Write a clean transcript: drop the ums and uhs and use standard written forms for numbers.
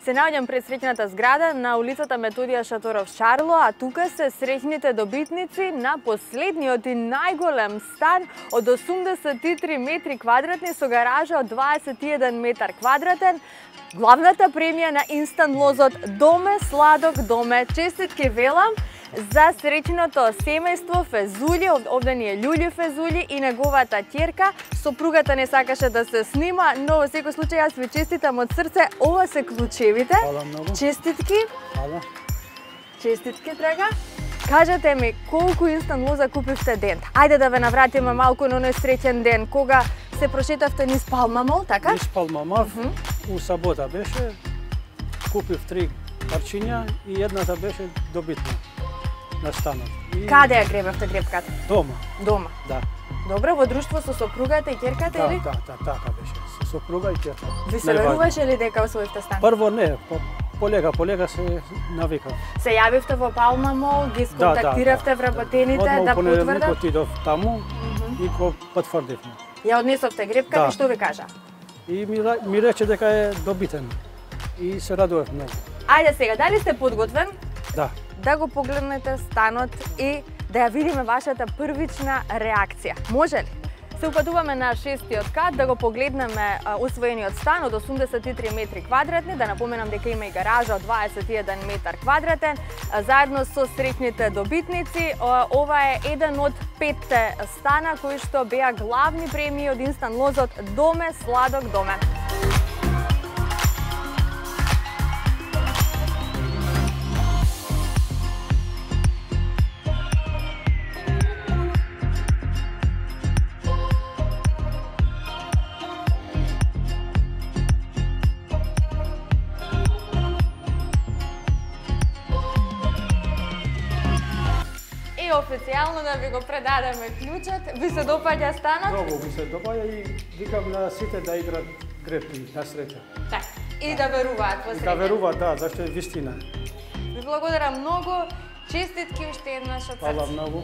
Се наоѓам пред среќната зграда на улицата Методија Шаторов Шарло, а тука се среќните добитници на последниот и најголем стан од 83 метри квадратни со гаража од 21 метар квадратен. Главната премија на Instant Lozот Доме Сладок Доме. Честитки велам за среќното семејство Фезули, овде ни е Љуљи Фезули и неговата ќерка. Сопругата не сакаше да се снима, но во секој случај јас ви честитам од срце. Ова се клучевите. Фала многу. Честитки. Фала. Честитки, драга. Кажете ми, колку Instant Loza купивте ден? Ајде да ве навратиме малку на оној среќен ден, кога се прошетавте низ Палмамол, така? Низ Палмамол, у сабота беше, купив 3 парчиња и едната беше добитна на станот. Каде ја гребевте гребката? Дома. Дома. Да. Добро, во друштво со сопругата и ќерката или? Да, така беше. Со сопруга и ќерка. Ви се веруваше ли дека освоивте стан? Прво не, полека се навикав. Се јавивте во Палмамол, ги сконтактиравте вработените да потврдат? Одма отидов таму и го потврдивме. Ја однесовте гребката и што ви кажа? И ми рече дека е добитен. И се радував многу. Ајде сега, дали сте подготвен? Да. Да го погледнете станот и да ја видиме вашата првична реакција. Може ли? Се упатуваме на 6-тиот кат да го погледнеме освоениот стан од 83 метри квадратни, да напоменам дека има и гаража од 21 метар квадратен, заедно со среќните добитници. Ова е еден од 5 стана кои што беа главни премии од Instant Lozот Доме Сладок Доме. Официјално да ви го предадеме клучот. Ви се допаѓа станот? Многу ми се допаѓа и викам на сите да играат гребки на среќа. Така. И да веруваат во среќа. Да веруваат, да, зашто е вистина. Ви благодарам многу. Честитки уште еднаш од срце. Фала многу.